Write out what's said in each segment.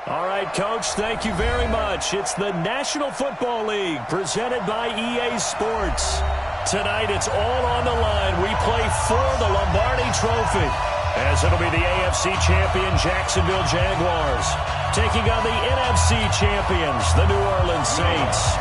All right, Coach, thank you very much. It's the National Football League presented by EA Sports. Tonight, it's all on the line. We play for the Lombardi Trophy, as it'll be the AFC champion Jacksonville Jaguars taking on the NFC champions, the New Orleans Saints.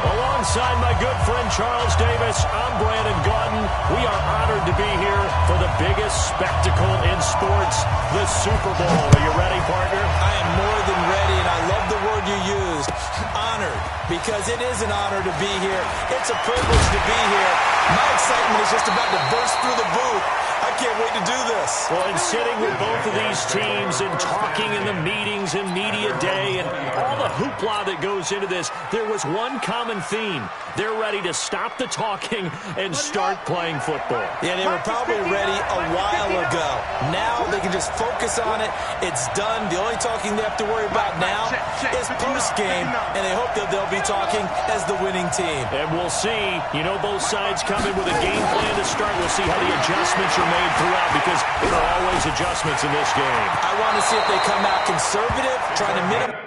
Alongside my good friend Charles Davis, I'm Brandon Gaudin. We are honored to be here for the biggest spectacle in sports, the Super Bowl. Are you ready, partner? I am more than ready, and I love the word you used, honored, because it is an honor to be here. It's a privilege to be here. My excitement is just about to burst through the booth. I can't wait to do this. Well, and sitting with both of these teams and talking in the meetings and media day and all the hoopla that goes into this, there was one common theme. They're ready to stop the talking and start playing football. Yeah, they were probably ready a while ago. Now they can just focus on it. It's done. The only talking they have to worry about now is post-game, and they hope that they'll be talking as the winning team. And we'll see. You know, both sides come in with a game plan to start. We'll see how the adjustments are made throughout, because there are always adjustments in this game. I want to see if they come out conservative, trying to minimize.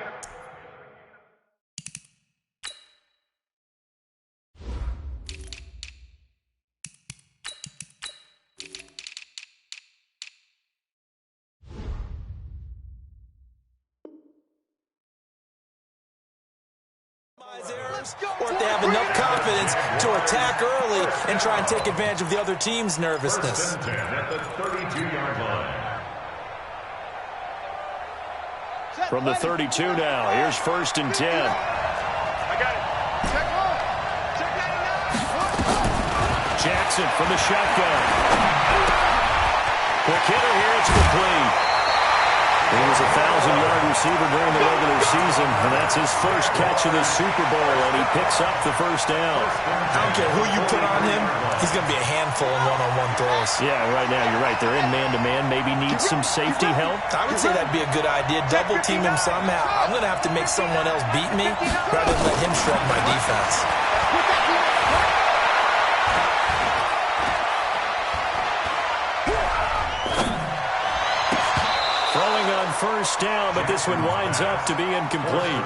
Or if they have enough confidence to attack early and try and take advantage of the other team's nervousness. At the 32-yard line. From the 32 now, here's 1st and 10. I got it. Check one. Check 99. Jackson from the shotgun. Quick hitter here, it's complete. He was a 1,000-yard receiver during the regular season, and that's his first catch of the Super Bowl, and he picks up the first down. I don't care who you put on him, he's going to be a handful in one-on-one throws. Yeah, right now, you're right. They're in man-to-man. Maybe need some safety help. I would say that'd be a good idea. Double team him somehow. I'm going to have to make someone else beat me rather than let him shred my defense. First down, but this one winds up to be incomplete.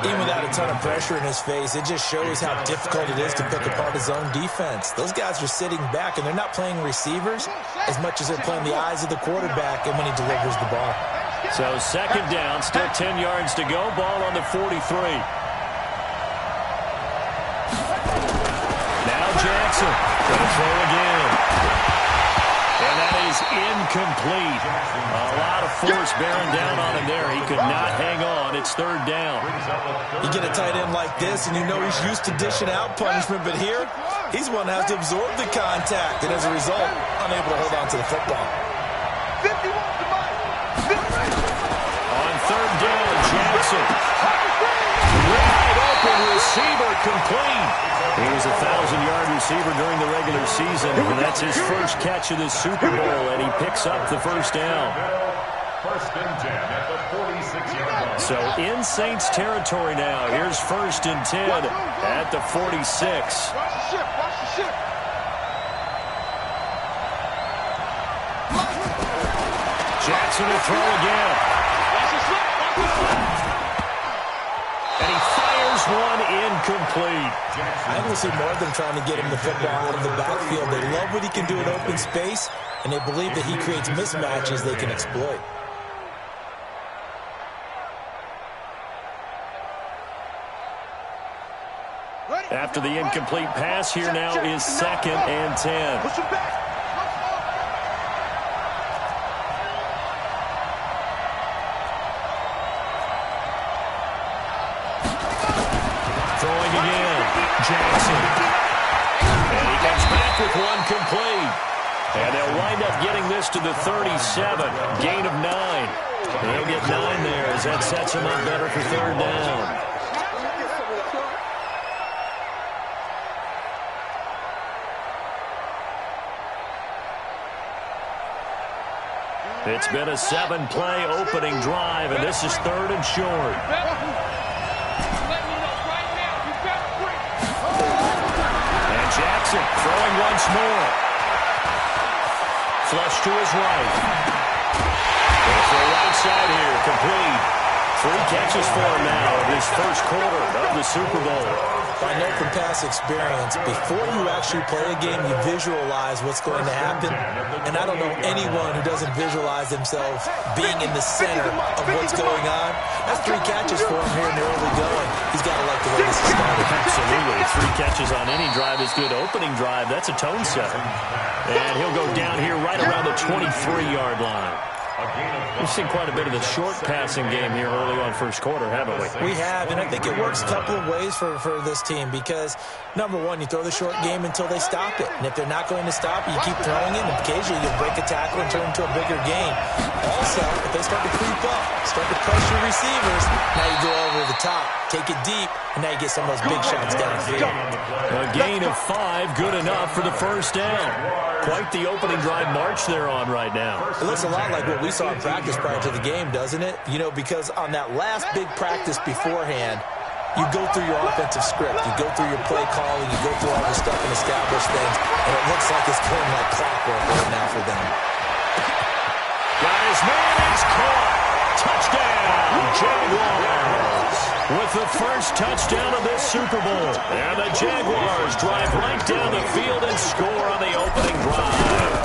Even without a ton of pressure in his face, it just shows how difficult it is to pick apart his own defense. Those guys are sitting back, and they're not playing receivers as much as they're playing the eyes of the quarterback and when he delivers the ball. So 2nd down, still 10 yards to go. Ball on the 43. Now Jackson going to throw again. And that is incomplete. A lot of force bearing down on him there. He could not hang on. It's 3rd down. You get a tight end like this, and you know he's used to dishing out punishment, but here, he's one that has to absorb the contact, and as a result, unable to hold on to the football. On 3rd down, Jackson. Wide open receiver, complete. He was a 1,000-yard receiver during the regular season, and that's his first catch of the Super Bowl, and he picks up the first down. 1st and 10 at the 46-yard line. So in Saints territory now. Here's 1st and 10 at the 46. Watch the ship. Watch the ship. Jackson will throw again. Watch the slip. Watch the slip. And he fires one incomplete. I think we'll see more of them trying to get him the football out of the backfield. They love what he can do in open space, and they believe that he creates mismatches they can exploit. After the incomplete pass, here now is 2nd and 10. Push him back. Throwing again, Jackson. And he comes back with one complete. And they'll wind up getting this to the 37. Gain of 9. They'll get 9 there as that sets him up better for 3rd down. It's been a 7-play opening drive, and this is 3rd and short. And Jackson throwing once more. Flush to his right. For the right side here, complete. 3 catches for him now in this first quarter of the Super Bowl. I know from past experience, before you actually play a game, you visualize what's going to happen. And I don't know anyone who doesn't visualize themselves being in the center of what's going on. That's 3 catches for him here in the early going. He's got to like the way this is started. Absolutely. 3 catches on any drive is good. Opening drive, that's a tone setter. And he'll go down here right around the 23-yard line. We've seen quite a bit of the short passing game here early on first quarter, haven't we? We have, and I think it works a couple of ways for this team because, number one, you throw the short game until they stop it. And if they're not going to stop it, you keep throwing it, and occasionally you'll break a tackle and turn it into a bigger game. Also, if they start to creep up, start to pressure receivers, now you go over the top, take it deep, and now you get some of those big shots downfield. A gain of 5, good enough for the first down. Quite the opening drive march they're on right now. It looks a lot like what we saw in practice prior to the game, doesn't it? You know, because on that last big practice beforehand, you go through your offensive script, you go through your play calling, you go through all the stuff and establish things, and it looks like it's going like clockwork right now for them. Got his man, it's caught. Touchdown, Jaguars. With the first touchdown of this Super Bowl. And the Jaguars drive right down the field and score on the opening drive.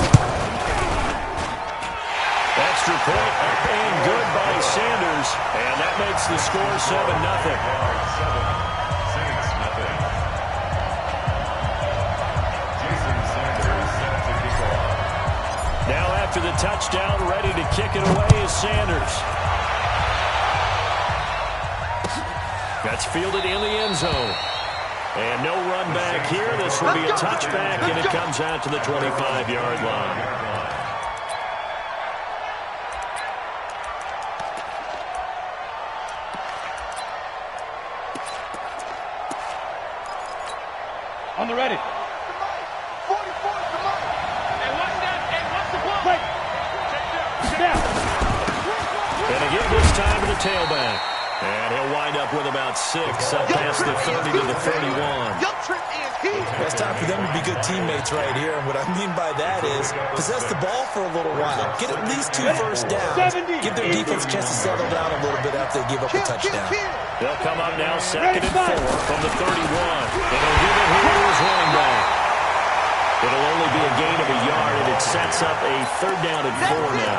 Extra point up and good by Sanders. And that makes the score 7-0. Now after the touchdown, ready to kick it away is Sanders. That's fielded in the end zone. And no run back here. This will be a touchback, and it comes out to the 25-yard line. On the ready. 44 to Mike. Hey, what's that? Hey, what's the play? Down. And again, this time to the tailback. And he'll wind up with about 6, up past the 30 to the 31. It's time for them to be good teammates right here. And what I mean by that is possess the ball for a little while. Get at least 2 first downs. Give their defense a chance to settle down a little bit after they give up a touchdown. They'll come up now 2nd and 4 from the 31. And he'll give it here to his running back. It'll only be a gain of a yard, and it sets up a 3rd down and 4 now.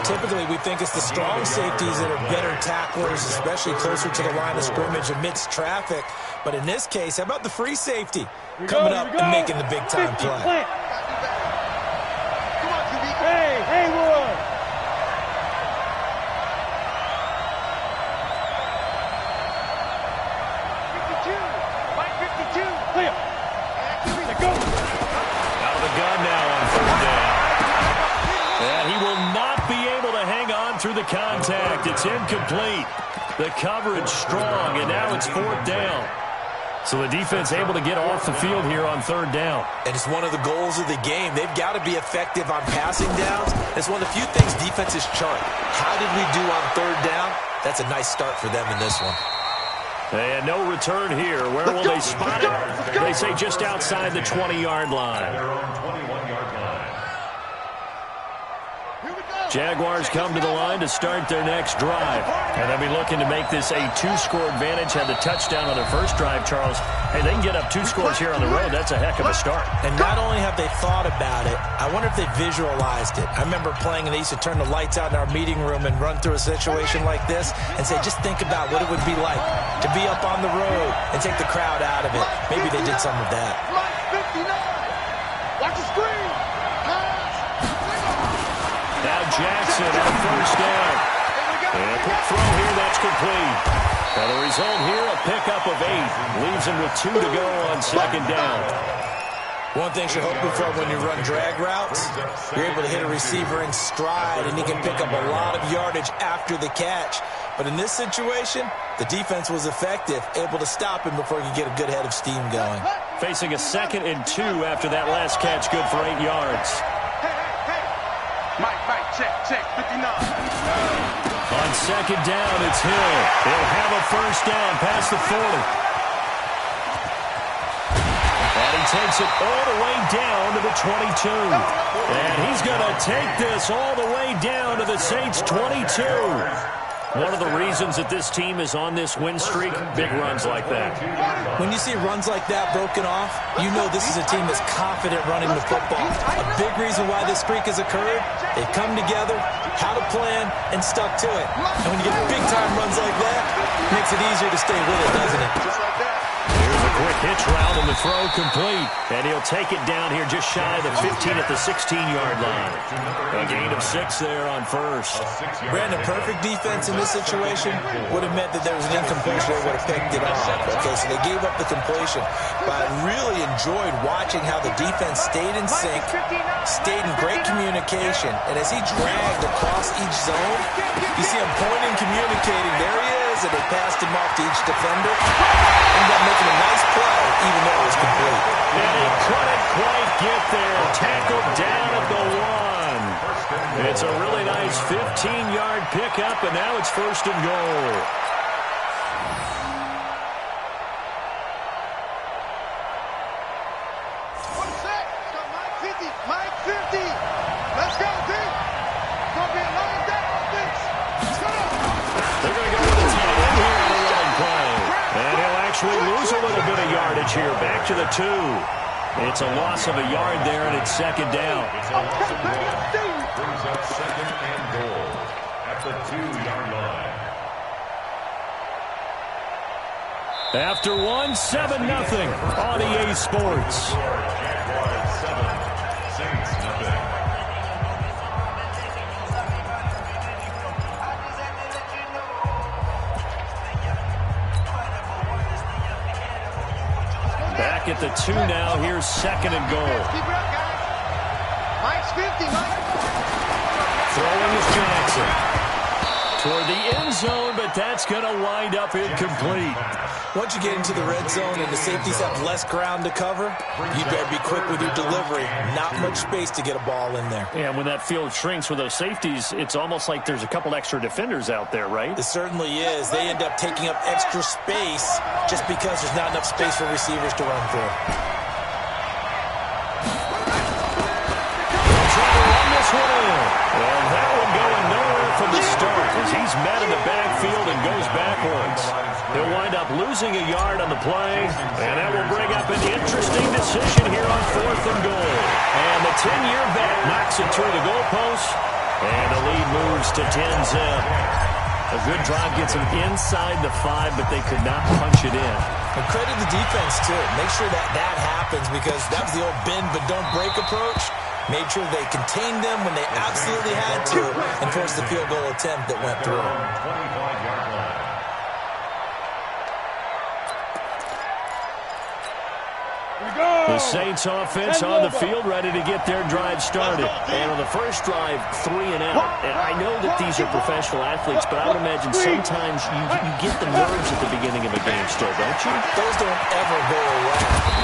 Typically, we think it's the strong safeties that are better tacklers, especially closer to the line of scrimmage amidst traffic. But in this case, how about the free safety coming up and making the big-time play? Hey, Haywood! Mike 52. Clear. Go. Out of the gun now on 3rd down. And he will not be able to hang on through the contact. It's incomplete. The coverage strong, and now it's 4th down. So the defense able to get off the field here on 3rd down. And it's one of the goals of the game. They've got to be effective on passing downs. It's one of the few things defenses chart. How did we do on 3rd down? That's a nice start for them in this one. And no return here. Where will they spot it? They say just outside the 20-yard line. Jaguars come to the line to start their next drive. And they'll be looking to make this a 2-score advantage. Had the touchdown on their first drive, Charles. Hey, they can get up 2 scores here on the road. That's a heck of a start. And not only have they thought about it, I wonder if they visualized it. I remember playing, and they used to turn the lights out in our meeting room and run through a situation like this and say, just think about what it would be like to be up on the road and take the crowd out of it. Maybe they did some of that. Watch the screen. Now Jackson on 1st down. And a quick throw here, that's complete. And the result here, a pickup of 8. Leaves him with 2 to go on 2nd down. One thing you're hoping for when you run drag routes, you're able to hit a receiver in stride, and he can pick up a lot of yardage after the catch. But in this situation, the defense was effective, able to stop him before he could get a good head of steam going. Facing a 2nd and 2 after that last catch, good for 8 yards. Mike, check, 59. On 2nd down, it's Hill. He'll have a first down past the 40. And he takes it all the way down to the 22. And he's going to take this all the way down to the Saints' 22. One of the reasons that this team is on this win streak, big runs like that. When you see runs like that broken off, you know this is a team that's confident running the football. A big reason why this streak has occurred, they've come together, had a plan, and stuck to it. And when you get big-time runs like that, it makes it easier to stay with it, doesn't it? Just like that. Here's a quick hitch route and the throw complete. And he'll take it down here just shy of the 15 at the 16-yard line. A gain of 6 there on first. Brandon, perfect defense in this situation would have meant that there was an incompletion. They would have picked it off. Okay, so they gave up the completion. But I really enjoyed watching how the defense stayed in sync, stayed in great communication. And as he dragged across each zone, you see him pointing, communicating. There he is, and they passed him off to each defender. Ended up making a nice play, even though it was complete. And he couldn't quite get there. Tackled down at the 1. It's a really nice 15-yard pickup, and now it's first and goal. Mike 50. Let's go, D. It's going to be a long day on this. They're going to go with a tight end here on the running play. And he'll actually lose a little bit of yardage here. Back to the 2. It's a loss of a yard there, and it's second down. Brings up second and goal at the 2-yard line. After 1, 7-0 on EA Sports. Jaguars 7, Saints nothing. Back at the 2 now. Here's second and goal. Keep it up, guys. Mike's 50, Mike. Throwing is Jackson. Toward the end zone, but that's going to wind up incomplete. Once you get into the red zone and the safeties have less ground to cover, you better be quick with your delivery. Not much space to get a ball in there. And when that field shrinks with those safeties, it's almost like there's a couple extra defenders out there, right? It certainly is. They end up taking up extra space just because there's not enough space for receivers to run through. And that one going nowhere from the start as he's met in the backfield and goes backwards. He'll wind up losing a yard on the play, and that will bring up an interesting decision here on 4th and goal. And the 10-year vet knocks it through the goalpost, and the lead moves to 10-zip. A good drive gets them inside the 5, but they could not punch it in. And credit the defense, too. Make sure that happens because that was the old bend but don't break approach. Made sure they contained them when they absolutely had to and forced the field goal attempt that went through. 25-yard line. The Saints offense on the field ready to get their drive started. And on the first drive, 3 and out. And I know that these are professional athletes, but I would imagine sometimes you get the nerves at the beginning of a game still, don't you? Those don't ever go away.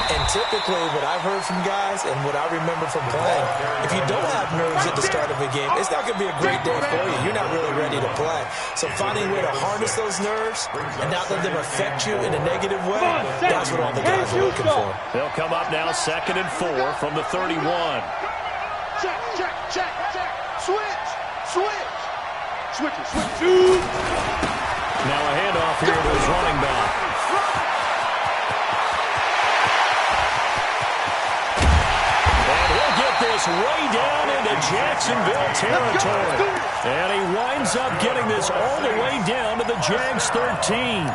And typically what I've heard from guys and what I remember from playing, if you don't have nerves at the start of a game, it's not going to be a great day for you. You're not really ready to play. So finding a way to harness those nerves and not let them affect you in a negative way, that's what all the guys are looking for. They'll come up now 2nd and 4 from the 31. Check, check, check, check. Switch, switch. Switch it, switch. Now a handoff here to his running back. And he'll get this way down into Jacksonville territory. And he winds up getting this all the way down to the Jags 13.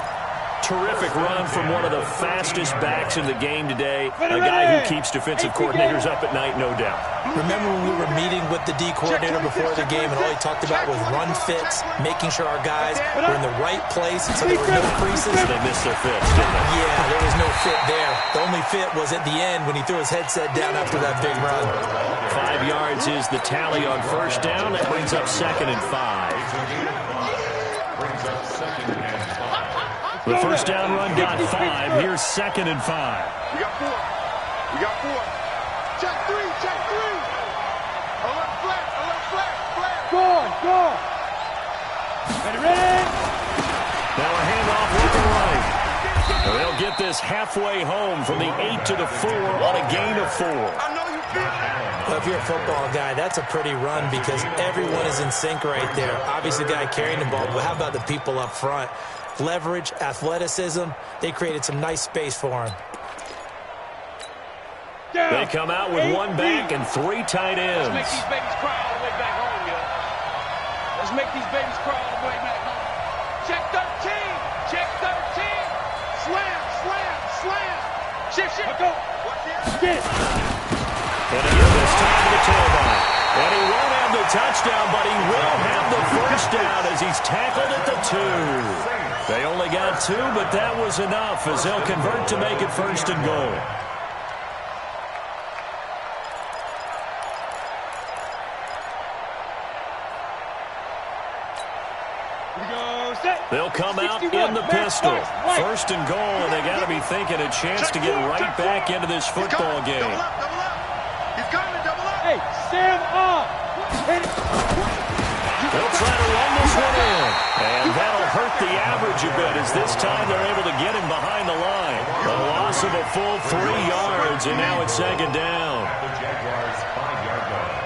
Terrific run from one of the fastest backs in the game today. A guy who keeps defensive coordinators up at night, no doubt. Remember when we were meeting with the D coordinator before the game and all he talked about was run fits, making sure our guys were in the right place so there were no creases? They missed their fits, didn't they? Yeah, there was no fit there. The only fit was at the end when he threw his headset down after that big run. 5 yards is the tally on first down. That brings up 2nd and 5. Brings up 2nd and 5. The first down run got 5. Here's 2nd and 5. We got 4. We got 4. Check 3, check 3. Alert flat, flat. Go on. Ready? Now a handoff looking right. They'll get this halfway home from the 8 to the 4 on a gain of 4. I know you Well, if you're a football guy, that's a pretty run because everyone is in sync right there. Obviously, the guy carrying the ball, but how about the people up front? Leverage, athleticism, they created some nice space for him. They come out with one back and three tight ends. Let's make these babies cry all the way back home, yo. Let's make these babies cry all the way back home. Check 13. Check 13. Slam, slam, slam. Shift, shift. Go. Get. And he gives this time to the tailback. And he won't have the touchdown, but he will have the first down as he's tackled at the 2. They only got 2, but that was enough as they'll convert to make it first and goal. They'll come out in the pistol. First and goal, and they got to be thinking a chance to get right back into this football game. Double up, double up. He's coming, double up. Hey, stand up. They'll try to run this one in. And that'll hurt the average a bit as this time they're able to get him behind the line. A loss of a full 3 yards, and now it's second down. The Jaguars' 5-yard line.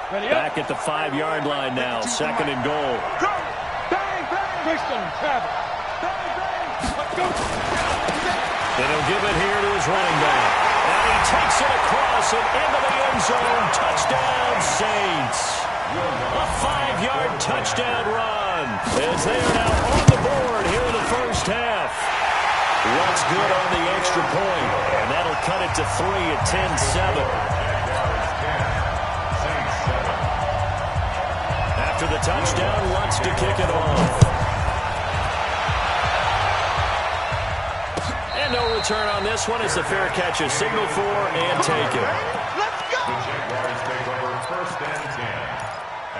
Back at the 5-yard line now, second and goal. Bang, bang. Keystone, Travis. Bang, bang. Let's go. And he'll give it here to his running back. And he takes it across and into the end zone. Touchdown, Saints. A 5-yard touchdown run as they are now on the board here in the first half. What's good on the extra point, and that'll cut it to 3 at 10-7. After the touchdown, Lutz to kick it off. And no return on this one as the fair catch is signaled for and taken. Let's go. The Jaguars take over first and 10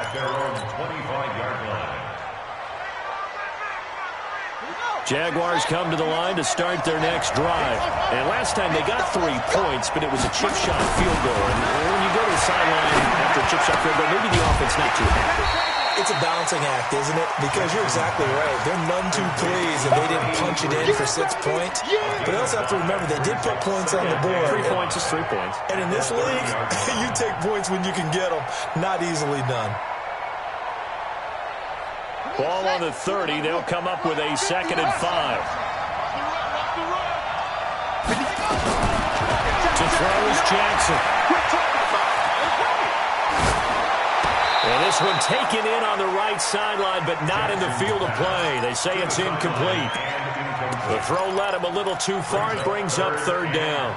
at their own 25-yard line. Jaguars come to the line to start their next drive. And last time they got 3 points, but it was a chip shot field goal. And when you go to the sideline after a chip shot field goal, maybe the offense not too happy. It's a balancing act, isn't it? Because you're exactly right. They're none too pleased, and they didn't punch it in for 6 points. But I also have to remember they did put points on the board. 3 points is 3 points. And in this league, you take points when you can get them. Not easily done. Ball on the 30. They'll come up with a second and 5. To throw is Jackson. And this one taken in on the right sideline, but not in the field of play. They say it's incomplete. The throw led him a little too far and brings up third down.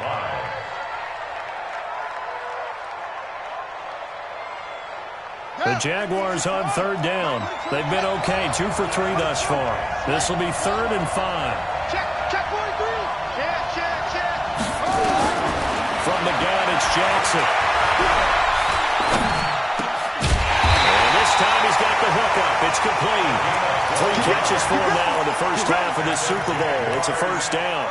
The Jaguars on third down. They've been okay, 2 for 3 thus far. This will be 3rd and 5. Check 43. Check. From the gun, it's Jackson. Time he's got the hook up. It's complete. 3 catches for him now in the first half of this Super Bowl. It's a first down.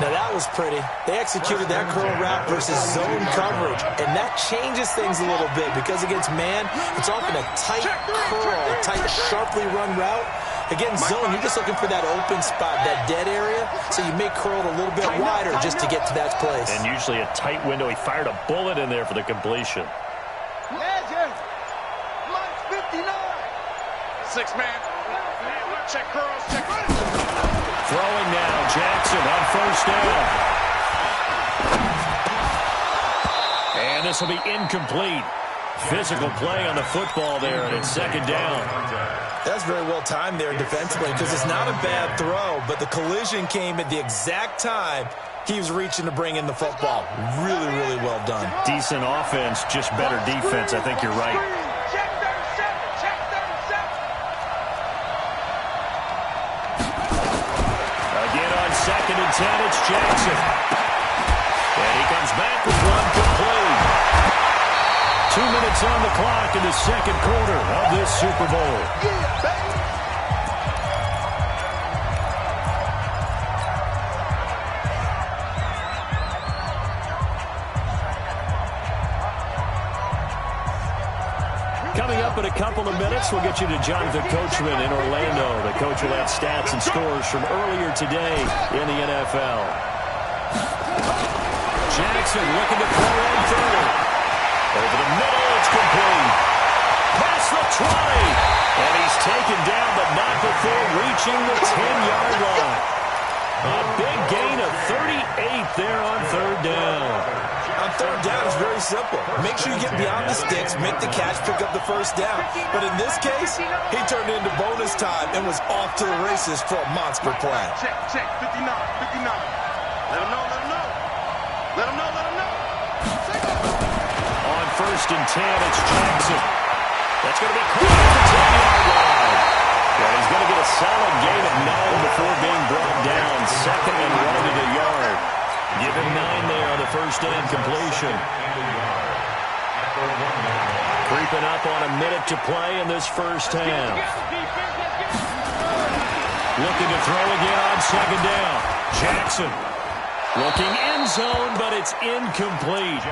Now that was pretty. They executed that curl route versus zone coverage, and that changes things a little bit because against man, it's often a tight curl, tight, sharply run route. Against zone, you're just looking for that open spot, that dead area, so you may curl it a little bit wider just to get to that place. And usually a tight window. He fired a bullet in there for the completion. Legend. 6-man. Check curls. Check. Throwing now. Jackson on first down. And this will be incomplete. Physical play on the football there, and it's second down. That's very well timed there defensively because it's not a bad throw, but the collision came at the exact time he was reaching to bring in the football. Really, really well done. Decent offense, just better defense. I think you're right. Second and 10, it's Jackson. And he comes back with one complete. 2 minutes on the clock in the second quarter of this Super Bowl. Coming up in a couple of minutes, we'll get you to Jonathan Coachman in Orlando. The coach will have stats and scores from earlier today in the NFL. Jackson looking to throw on third. Over the middle, it's complete. Past the 20. And he's taken down, but not before reaching the 10-yard line. A big gain of 38 there on third down. On third down, it's very simple. Make sure you get beyond the sticks, make the catch, pick up the first down. But in this case, he turned it into bonus time and was off to the races for a monster play. Check, 59. Let him know. Let him know. On first and 10, it's Jackson. That's going to be caught at the 10-yard line. Well, he's going to get a solid gain of 9 before being brought down. Second and 1 to the yard. Give him 9 there on the first down completion. Creeping up on a minute to play in this first half. Looking to throw again on second down. Jackson. Looking end zone, but it's incomplete.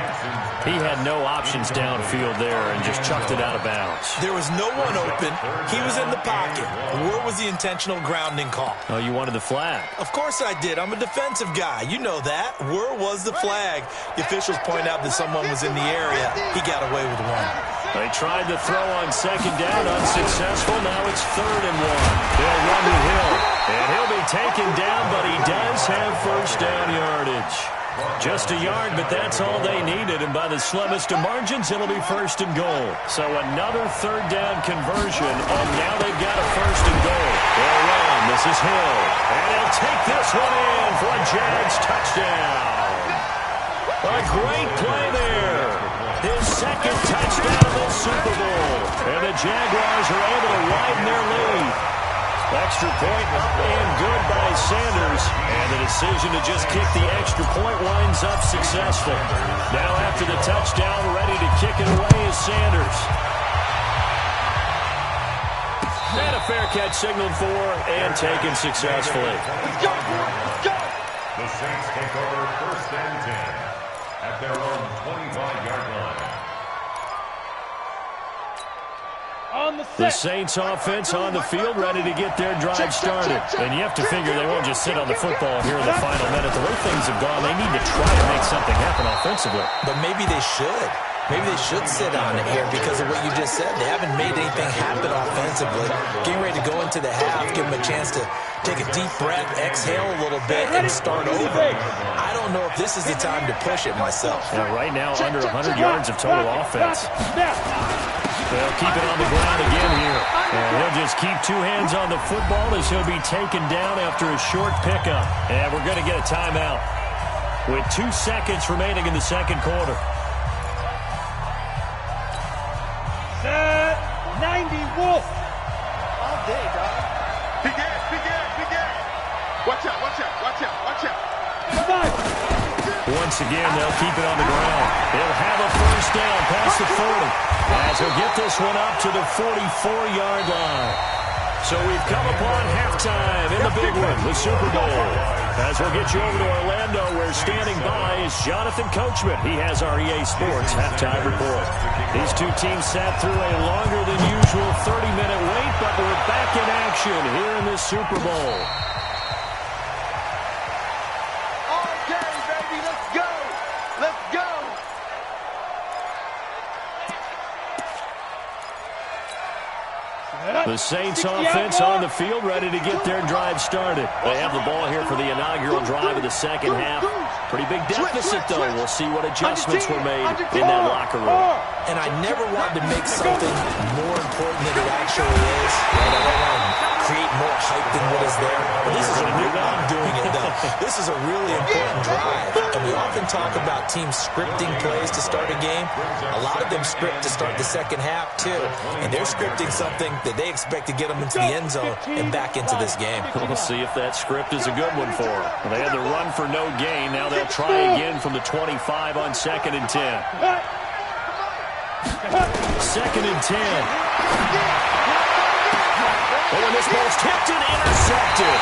He had no options downfield there and just chucked it out of bounds. There was no one open. He was in the pocket. Where was the intentional grounding call? Oh, you wanted the flag. Of course I did. I'm a defensive guy. You know that. Where was the flag? The officials point out that someone was in the area. He got away with one. They tried to throw on second down, unsuccessful. Now it's third and 1. They'll run to Hill. And he'll be taken down, but he does have first down yardage. Just a yard, but that's all they needed. And by the slimmest of margins, it'll be first and goal. So another third down conversion, and now they've got a first and goal. They'll run. This is Hill. And he'll take this one in for a Jags touchdown. A great play there. His second touchdown this Super Bowl. And the Jaguars are able to widen their lead. Extra point up and good by Sanders. And the decision to just kick the extra point winds up successful. Now after the touchdown, ready to kick it away is Sanders. And a fair catch signaled for and taken successfully. Let's go. The Saints take over first and 10 at their own 25-yard line. The Saints offense on the field, ready to get their drive started. And you have to figure they won't just sit on the football here in the final minute. The way things have gone, they need to try to make something happen offensively. But maybe they should. Maybe they should sit on it here because of what you just said. They haven't made anything happen offensively. Getting ready to go into the half, give them a chance to take a deep breath, exhale a little bit, and start over. I don't know if this is the time to push it myself. Yeah, right now, under 100 yards of total offense. They'll keep it on the ground again here. And he'll just keep two hands on the football as he'll be taken down after a short pickup. And we're going to get a timeout with 2 seconds remaining in the second quarter. 90 Wolf. All day, dog. Big ass. Watch out. Come on. Once again, they'll keep it on the ground. They'll have a first down past the 40. As he'll get this one up to the 44-yard line. So we've come upon halftime in the big one, the Super Bowl. As we'll get you over to Orlando, where standing by is Jonathan Coachman. He has our EA Sports halftime report. These two teams sat through a longer than usual 30-minute wait, but we're back in action here in the Super Bowl. Okay, baby, let's go. The Saints offense on the field, ready to get their drive started. They have the ball here for the inaugural drive of the second half. Pretty big deficit, though. We'll see what adjustments were made in that locker room. And I never wanted to make something more important than it actually is. And I don't want to create more hype than what is there. But this is I'm doing it, though. This is a really important drive. And we often talk about teams scripting plays to start a game. A lot of them script to start the second half, too. And they're scripting something that they expect to get them into the end zone and back into this game. We'll see if that script is a good one for them. They had the run for no gain. Now they'll try again from the 25 on 2nd and 10. 2nd and 10. Oh, and this ball's tipped and intercepted.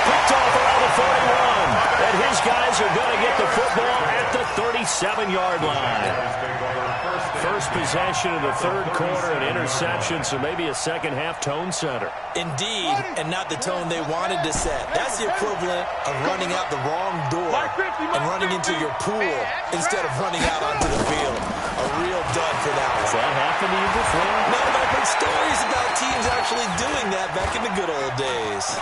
Picked off around the 41. And his guys are going to get the football at the 37-yard line. First possession of the third quarter, an interception, so maybe a second-half tone setter. Indeed, and not the tone they wanted to set. That's the equivalent of running out the wrong door and running into your pool instead of running out onto the field. A real dud for that one. Has that happened to you before? No, but I've heard stories about teams actually doing that back in the good old days.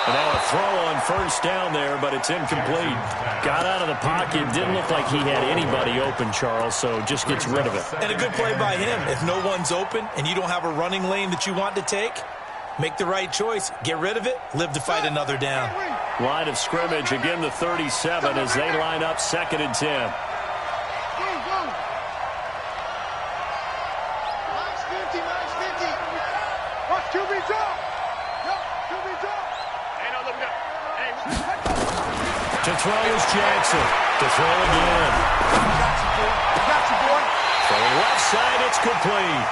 And now a throw on first down there, but it's incomplete. Got out of the pocket. Didn't look like he had anybody open, Charles, so just gets rid of it. And a good play by him. If no one's open and you don't have a running lane that you want to take, make the right choice. Get rid of it. Live to fight another down. Line of scrimmage, again the 37 as they line up 2nd and 10. Watch QB drop. QB drop. To throw is Jackson. To throw again. Got you, boy. From the left side, it's complete.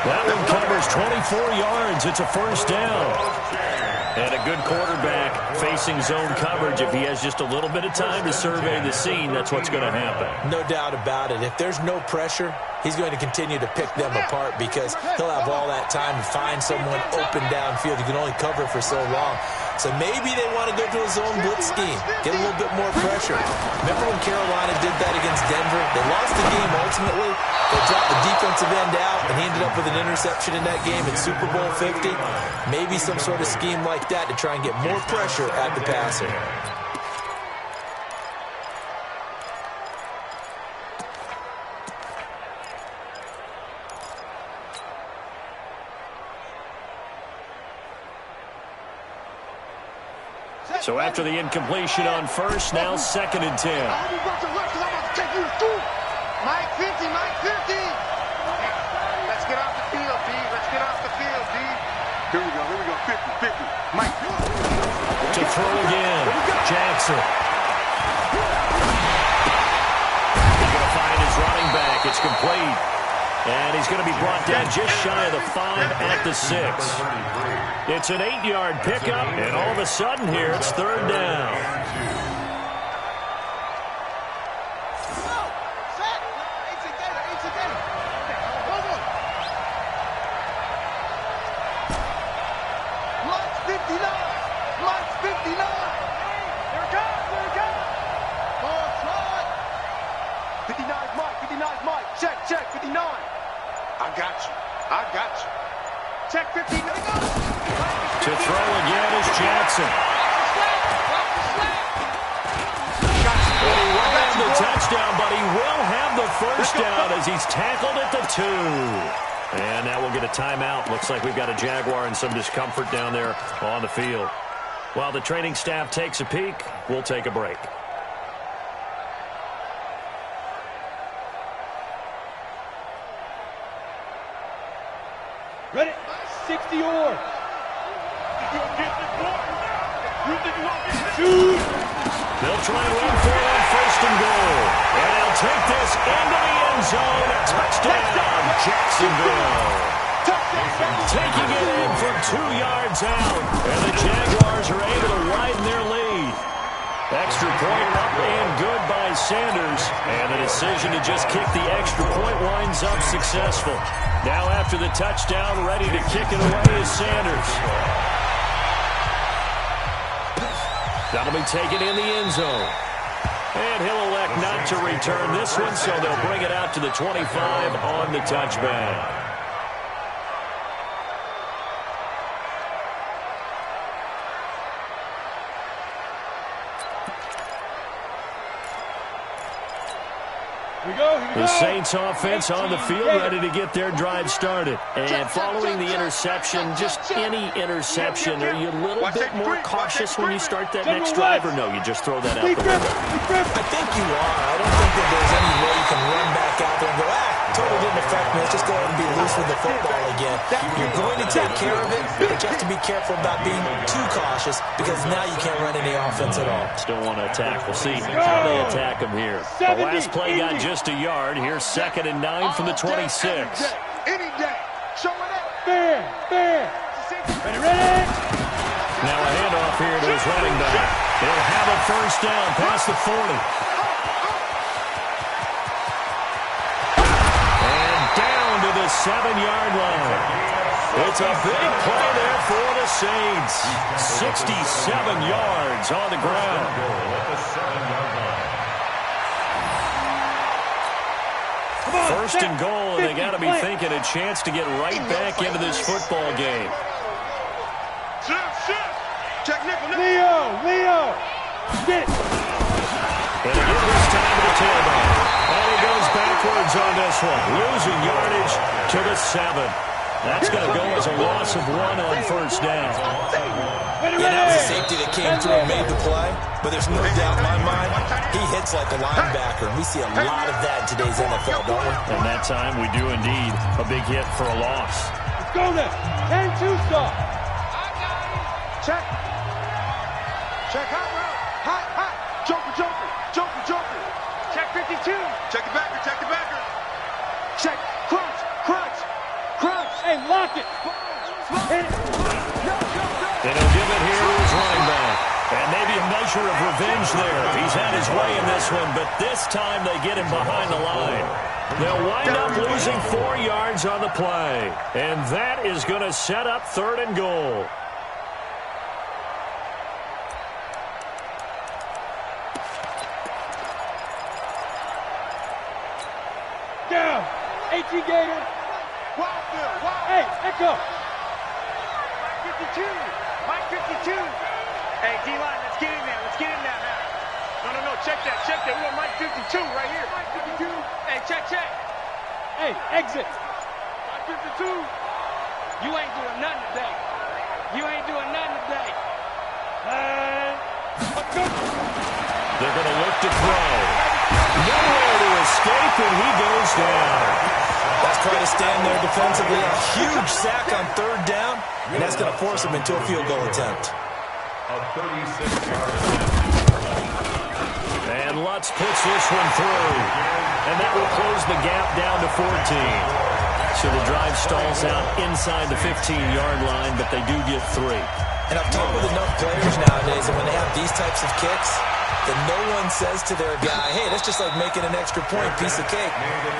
That one covers 24 yards. It's a first down. And a good quarterback facing zone coverage. If he has just a little bit of time to survey the scene, that's what's going to happen. No doubt about it. If there's no pressure, he's going to continue to pick them apart because he'll have all that time to find someone open downfield. He can only cover for so long. So maybe they want to go to a zone blitz scheme, get a little bit more pressure. Remember when Carolina did that against Denver? They lost the game ultimately. They dropped the defensive end out, and he ended up with an interception in that game in Super Bowl 50. Maybe some sort of scheme like that to try and get more pressure at the passer. So after the incompletion on first, now 2nd and 10. Mike 50, Mike 50. Let's get off the field, D. Let's get off the field, D. Here we go, 50, 50. Mike. To throw again, Jackson. He's going to find his running back. It's complete. And he's going to be brought down just shy of the 5 at the 6. It's an 8-yard pickup, and all of a sudden here, it's 3rd down. March 59. March 59. There it goes. Oh, try. 59 is Mike. 59 is Mike. Check. 59. I got you. Check 59. To throw again is Jackson. Well, he won't have the touchdown, but he will have the first down as he's tackled at the 2. And now we'll get a timeout. Looks like we've got a Jaguar and some discomfort down there on the field. While the training staff takes a peek, we'll take a break. Ready? 60 yards. They'll try and run for it on 1st and goal. And they'll take this into the end zone. A touchdown, Jacksonville. Taking it in from 2 yards out. And the Jaguars are able to widen their lead. Extra point up and good by Sanders. And the decision to just kick the extra point winds up successful. Now after the touchdown, ready to kick it away is Sanders. That'll be taken in the end zone. And he'll elect not to return this one, so they'll bring it out to the 25 on the touchback. The Saints offense on the field, ready to get their drive started. And following the interception, just any interception, are you a little bit more cautious when you start that next drive, or no, you just throw that out the window? I think you are. I don't think that there's any way you can run back out there and go, totally didn't affect me. Let's just go ahead and be loose with the football again. You're going to take care of it, but you have to be careful about being too cautious because now you can't run any offense at all. Still want to attack. We'll see how they attack him here. The last play got just a yard. Here's 2nd and 9 from the 26. Any day. Showing up. Fair. Ready. Now a handoff here to his running back. He'll have a first down past the 40. And down to the 7-yard line. It's a big play there for the Saints. 67 yards on the ground. First and goal, and they got to be thinking a chance to get right back into this football game. Leo, get. And again this time to the tailback. And he goes backwards on this one, losing yardage to the 7. That's going to go as a loss of 1 on first down. Yeah, that was a safety that came through and made the play, but there's no doubt in my mind, he hits like a linebacker. We see a lot of that in today's NFL, don't we? And that time we do indeed a big hit for a loss. Let's go then. 10-2 stop. Check. Check hot route. Hot. Joker. Check 52. Check the backer. Check. Crunch. Hey, lock it. Hit it. And he'll give it here to his running back. And maybe a measure of revenge there. He's had his way in this one, but this time they get him behind the line. They'll wind up losing 4 yards on the play. And that is going to set up 3rd and goal. Down. 18 Gator. Hey, echo. Mike 52. Hey, D-line, let's get in there now. No, check that. We want Mike 52 right here. Mike 52. Hey, check. Hey, exit. Mike 52. You ain't doing nothing today. They're going to look to throw. Nowhere to escape, and he goes down. That's quite a stand there defensively. A huge sack on 3rd down, and that's going to force him into a field goal attempt. A 36-yard attempt. And Lutz puts this one through. And that will close the gap down to 14. So the drive stalls out inside the 15-yard line, but they do get 3. And I've talked with enough players nowadays, and when they have these types of kicks, that no one says to their guy, hey, that's just like making an extra point, piece of cake.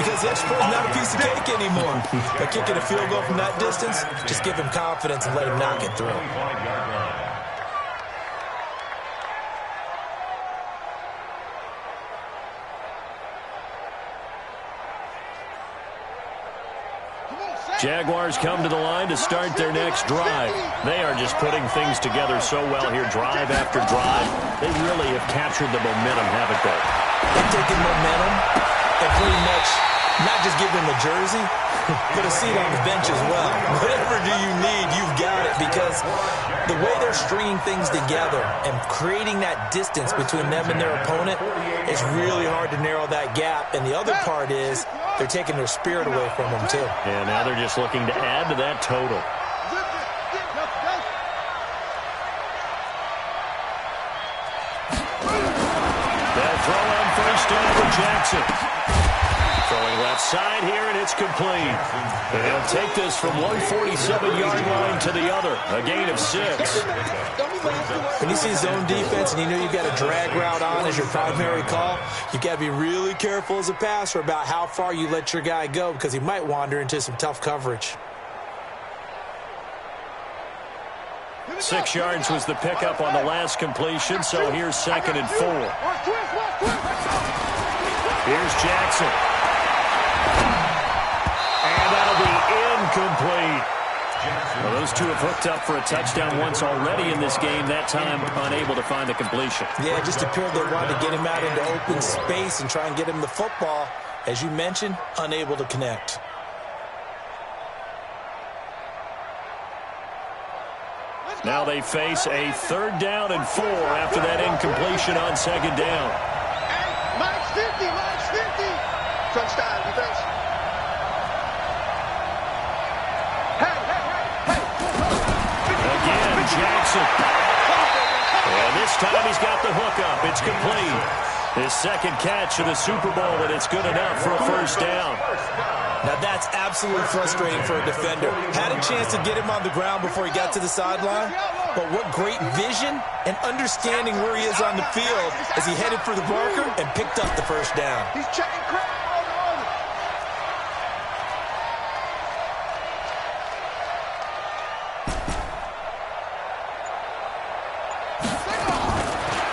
Because the extra point is not a piece of cake anymore. By kicking a field goal from that distance, just give him confidence and let him knock it through. Jaguars come to the line to start their next drive. They are just putting things together so well here, drive after drive. They really have captured the momentum, haven't they? They've taken momentum and pretty much not just give them a jersey, but a seat on the bench as well. Whatever do you need, you've got it, because the way they're stringing things together and creating that distance between them and their opponent, it's really hard to narrow that gap. And the other part is they're taking their spirit away from them, too. And now they're just looking to add to that total. That throw on first down for Jackson. Throwing left side here, and it's complete. And he'll take this from 147-yard line to the other, a gain of 6. When you see zone defense and you know you've got a drag route on as your primary call, you've got to be really careful as a passer about how far you let your guy go, because he might wander into some tough coverage. 6 yards was the pickup on the last completion, so here's 2nd and 4. Here's Jackson. And that'll be incomplete. Well, those two have hooked up for a touchdown once already in this game, that time unable to find the completion. Yeah, it just appeared they wanted to get him out into open space and try and get him the football. As you mentioned, unable to connect. Now they face a 3rd down and 4 after that incompletion on 2nd down. Mike's 50. Touchdown defense. Again, Jackson. And this time he's got the hook up. It's complete. His 2nd catch in the Super Bowl, and it's good enough for a first down. Now that's absolutely frustrating for a defender. Had a chance to get him on the ground before he got to the sideline, but what great vision and understanding where he is on the field as he headed for the marker and picked up the first down. He's checking crowd.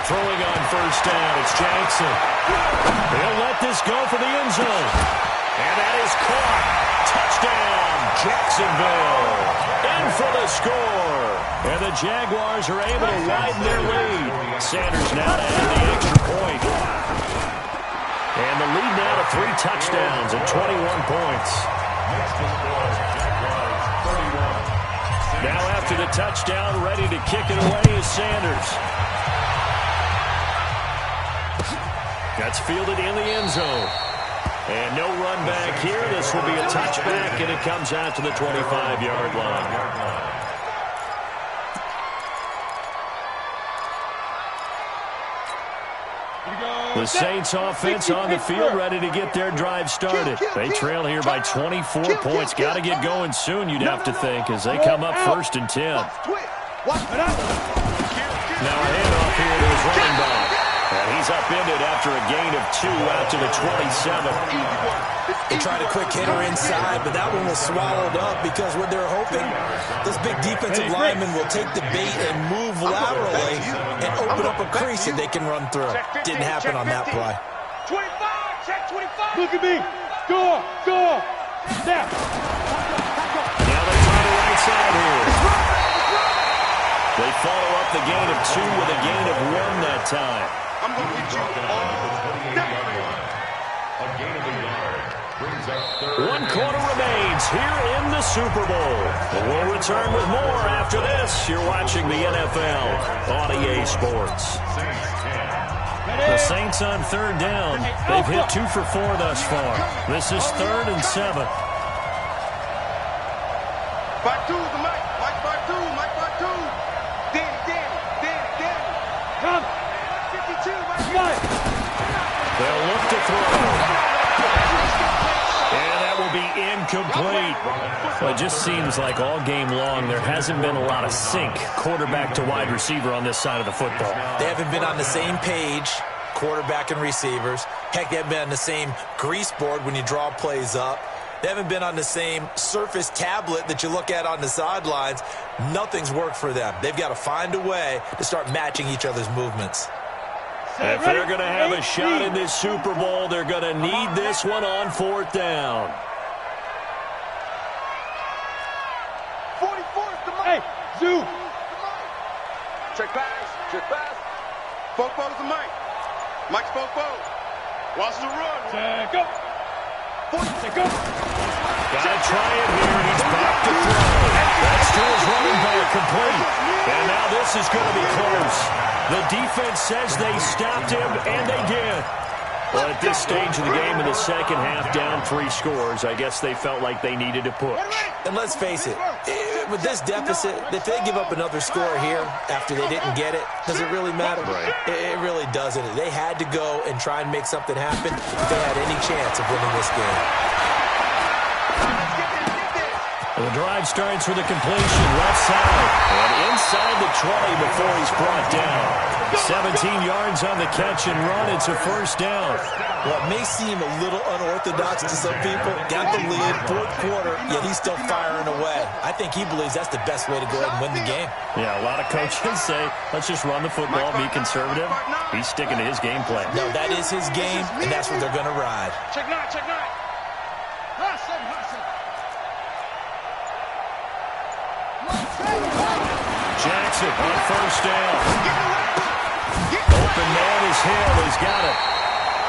Throwing on first down, it's Jackson. He'll let this go for the end zone. And that is caught. Touchdown, Jacksonville. In for the score. And the Jaguars are able to widen their lead. Sanders now to add the extra point. And the lead now to 3 touchdowns and 21 points. Now after the touchdown, ready to kick it away is Sanders. That's fielded in the end zone. And no run back here. This will be a touchback, and it comes out to the 25-yard line. The Saints offense on the field, ready to get their drive started. They trail here by 24 points. Got to get going soon, you'd have to think, as they come up 1st and 10. Now a handoff here to his running back. And he's upended after a gain of 2 out to the 27. They tried a quick hitter inside, but that one was swallowed up because what they're hoping, those big defensive linemen will take the bait and move laterally and open up a crease that they can run through. Didn't happen on that play. 25, check 25. Look at me. Go, go. Snap. Now they try the right side here. They follow up the gain of 2 with a gain of 1 that time. I'm going to get you all day. A gain of a yard brings up 3rd. 1 quarter remains here in the Super Bowl. And we'll return with more after this. You're watching the NFL on EA Sports. The Saints on 3rd down. They've hit 2 for 4 thus far. This is 3rd and 7. Back to the mic. Mike back to. Mike back to. Danny. Come. 52, Mike. They'll look to throw. And that will be incomplete. Well, it just seems like all game long there hasn't been a lot of sync quarterback to wide receiver on this side of the football. They haven't been on the same page, quarterback and receivers. Heck, they haven't been on the same grease board when you draw plays up. They haven't been on the same surface tablet that you look at on the sidelines. Nothing's worked for them. They've got to find a way to start matching each other's movements. If they're going to have a shot in this Super Bowl, they're going to need this one on 4th down. 44's the mic. Hey, Zoo. Check pass. Fofo's the mic. Mike's Fofo. Watch the run. Check up. Check up. Got to try it here. He's back to throw. That's to his running back, complete. And now this is going to be close. The defense says they stopped him, and they did. Well, at this stage of the game in the second half, down 3 scores, I guess they felt like they needed to push. And let's face it, with this deficit, if they give up another score here after they didn't get it, does it really matter? Right. It really doesn't. They had to go and try and make something happen if they had any chance of winning this game. The drive starts with a completion left side and inside the 20 before he's brought down. 17 yards on the catch and run. It's a first down. Well, it may seem a little unorthodox to some people. Got the lead, 4th quarter, yet he's still firing away. I think he believes that's the best way to go ahead and win the game. Yeah, a lot of coaches say, let's just run the football, be conservative. He's sticking to his game plan. No, that is his game, and that's what they're going to ride. Check 9. Jackson on first down. Open man is Hill. He's got it.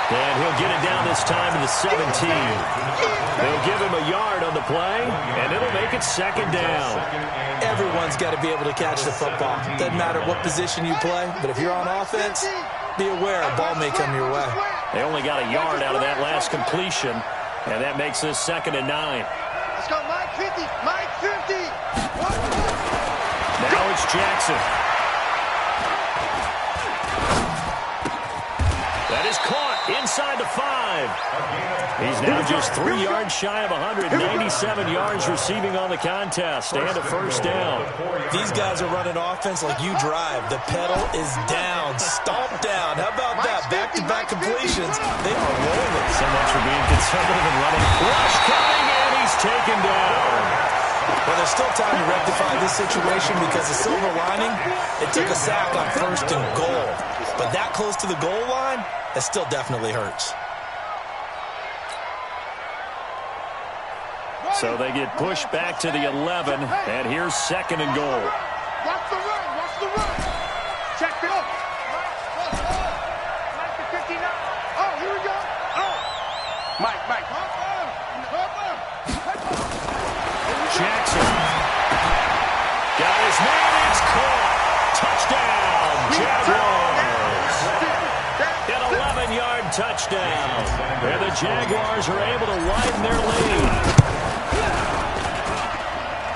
And he'll get it down this time to the 17. They'll give him a yard on the play, and it'll make it 2nd down. Everyone's got to be able to catch the football. Doesn't matter what position you play, but if you're on offense, be aware a ball may come your way. They only got a yard out of that last completion, and that makes this 2nd and 9. Let's go, Mike 50. Mike 50. Now it's Jackson. That is caught. inside the 5. He's now just 3 yards shy of 197 yards receiving on the contest and a first down. These guys are running offense like you drive. The pedal is down, stomped down. How about that? Back-to-back completions. They are rolling. So much for being conservative and running. Rush coming, and he's taken down. Well, there's still time to rectify this situation because the silver lining, it took a sack on 1st and goal. But that close to the goal line, that still definitely hurts. So they get pushed back to the 11, and here's 2nd and goal. Watch the run. Watch the run. Check it up. Mike to 59. Oh, here we go. Oh. Mike. Jackson. Got his man. It's caught. Touchdown, Jaguars. An 11-yard touchdown. And the Jaguars are able to widen their lead.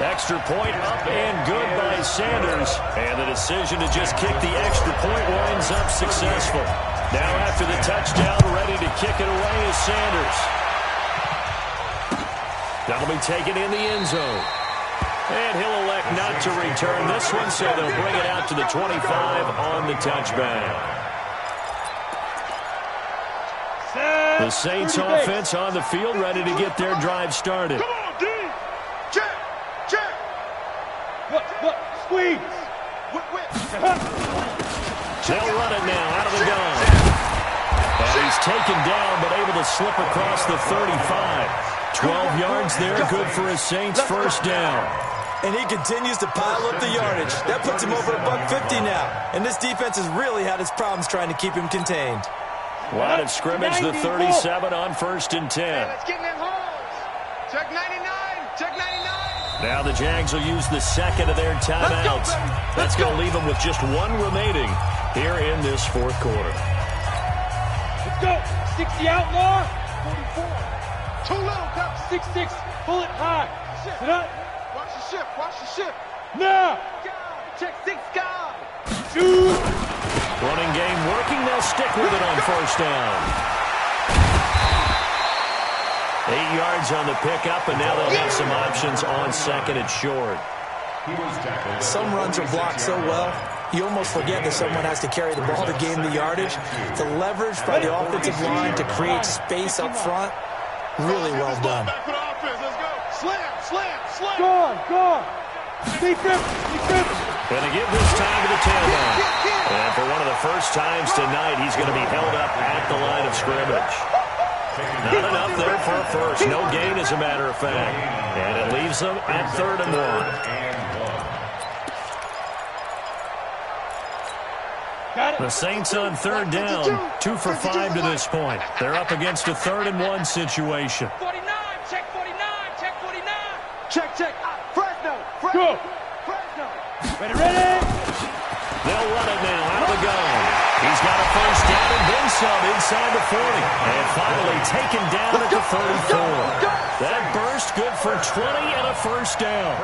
Extra point up and good by Sanders. And the decision to just kick the extra point winds up successful. Now after the touchdown, ready to kick it away is Sanders. That'll be taken in the end zone. And he'll elect not to return this one, so they'll bring it out to the 25 on the touchback. The Saints offense on the field, ready to get their drive started. Come on, D. Check. Look, squeeze. They'll run it now out of the gun. And he's taken down, but able to slip across the 35. 12 yards there, good for a Saints first down. And he continues to pile up the yardage. That puts him over $150 now. And this defense has really had its problems trying to keep him contained. Line of scrimmage, the 37 on 1st and 10. Let's get in them holes. Check 99. Now the Jags will use the 2nd of their timeouts. That's going to leave them with just 1 remaining here in this 4th quarter. Let's go. 60 outlaw. 44. Too little, Cup. 6'6". Pull it high. Sit up. Watch the ship. Now. Check 6 guard. Shoot. Running game working. They'll stick with it on 1st down. 8 yards on the pickup, and now they'll have some options on 2nd and short. Some runs are blocked so well, you almost forget that someone has to carry the ball to gain the yardage. The leverage by the offensive line to create space up front, really well done. Slam. Go on. Defense. Going to give this time to the tailback. And for one of the first times tonight, he's going to be held up at the line of scrimmage. Not enough there for a first. No gain, as a matter of fact. And it leaves them at 3rd and 1. The Saints on 3rd down. 2 for 5 to this point. They're up against a 3rd and 1 situation. 49. Check 49. Check. Fresno. Go. Ready. They'll run it now out of the gun. He's got a first down and then some inside the 40. And finally taken down at the 34. That burst good for 20 and a first down.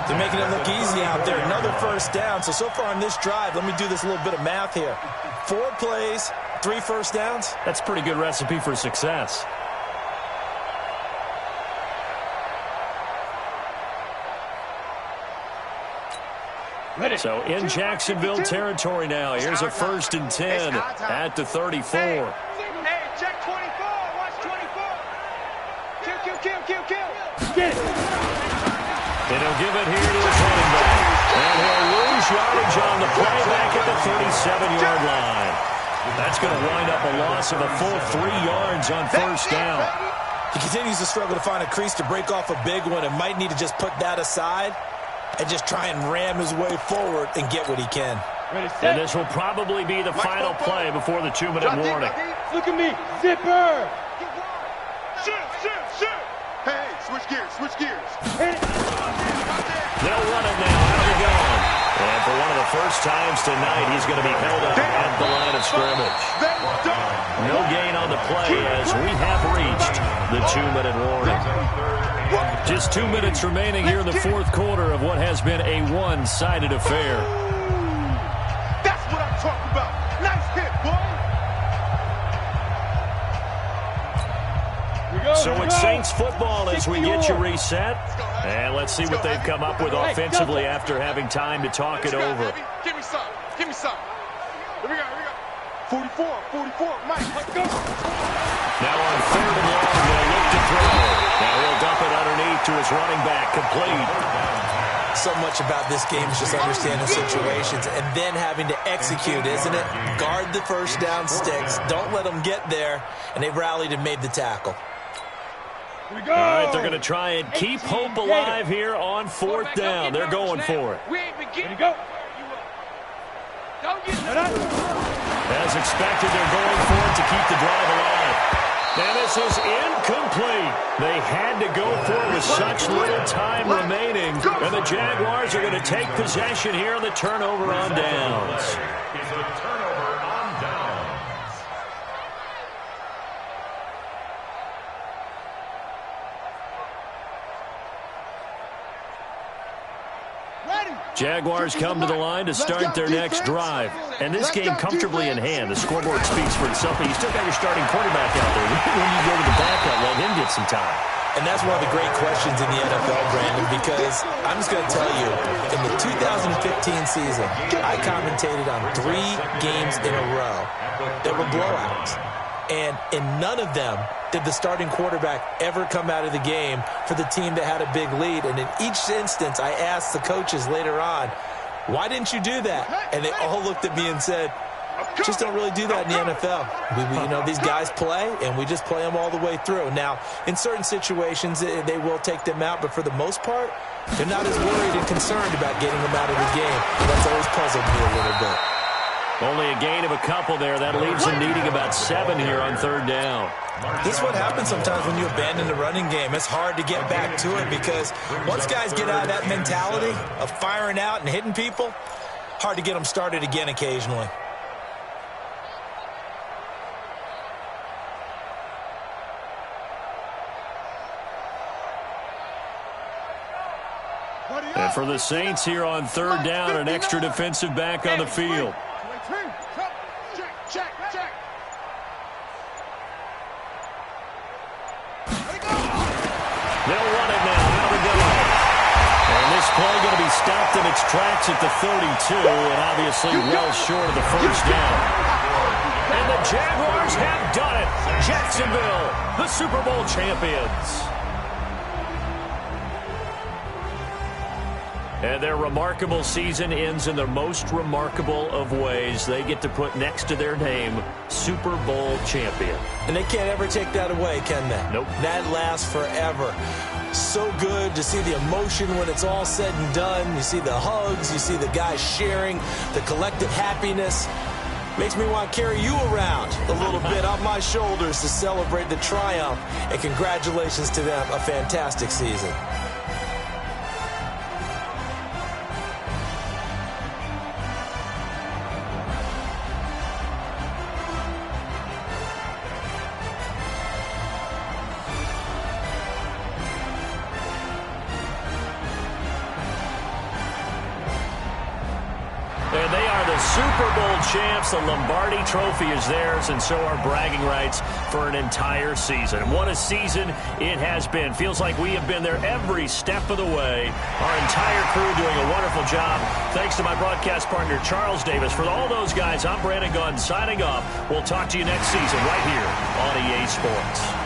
They're making it look easy out there. Another first down. So far on this drive, let me do this little bit of math here. 4 plays, 3 first downs. That's a pretty good recipe for success. So in Jacksonville territory now. Here's a 1st and 10 at the 34. Hey, check 24. Watch 24. Kill. Get it. And he'll give it here to his running back. And he'll lose yardage on the play back at the 37-yard line. That's going to wind up a loss of a full 3 yards on 1st down. He continues to struggle to find a crease to break off a big one and might need to just put that aside and just try and ram his way forward and get what he can. And this will probably be the final play before the 2-minute warning. Look at me. Zipper. Shoot. Hey, switch gears. They'll run it now out of the gun. And for one of the first times tonight, he's going to be held up at the line of scrimmage. No gain on the play as we have reached the 2-minute warning. Just 2 minutes remaining here in the 4th quarter of what has been a one-sided affair. That's what I'm talking about. Nice hit, boy. So it's Saints football as we get you reset. And let's see what they've come up with offensively after having time to talk it over. Give me some. Give me some. Here we go. 44, Mike, let's go. Now on 3rd and long, they'll look to throw. Now he'll dump it underneath to his running back, complete. So much about this game is just understanding situations and then having to execute, isn't it? Guard the first down sticks. Don't let them get there. And they rallied and made the tackle. Here we go. All right, they're going to try and keep hope alive here on 4th down. They're going for it. We ain't beginning. Go. Don't get As expected, they're going for it to keep the drive alive. And this is incomplete. They had to go for it with such little time remaining. And the Jaguars are going to take possession here on the turnover on downs. It's a turnover on downs. Jaguars come to the line to start their next drive. And this game comfortably in hand. The scoreboard speaks for itself, but you still got your starting quarterback out there. When you go to the backup, let him get some time. And that's one of the great questions in the NFL, Brandon, because I'm just going to tell you, in the 2015 season, I commentated on 3 games in a row that were blowouts. And in none of them did the starting quarterback ever come out of the game for the team that had a big lead. And in each instance, I asked the coaches later on, why didn't you do that? And they all looked at me and said, just don't really do that in the NFL. You know, these guys play, and we just play them all the way through. Now, in certain situations, they will take them out, but for the most part, they're not as worried and concerned about getting them out of the game. And that's always puzzled me a little bit. Only a gain of a couple there. That leaves them needing about 7 here on 3rd down. This is what happens sometimes when you abandon the running game. It's hard to get back to it because once guys get out of that mentality of firing out and hitting people, hard to get them started again occasionally. And for the Saints here on 3rd down, an extra defensive back on the field. Check. They'll run it now. Out we go. And this play going to be stopped in its tracks at the 32, and obviously well short of the first down. And the Jaguars have done it. Jacksonville, the Super Bowl champions. And their remarkable season ends in the most remarkable of ways. They get to put next to their name, Super Bowl champion. And they can't ever take that away, can they? Nope. That lasts forever. So good to see the emotion when it's all said and done. You see the hugs. You see the guys sharing, the collective happiness. Makes me want to carry you around a little bit on my shoulders to celebrate the triumph. And congratulations to them. A fantastic season. And they are the Super Bowl champs. The Lombardi Trophy is theirs, and so are bragging rights for an entire season. And what a season it has been. Feels like we have been there every step of the way. Our entire crew doing a wonderful job. Thanks to my broadcast partner, Charles Davis. For all those guys, I'm Brandon Gunn signing off. We'll talk to you next season right here on EA Sports.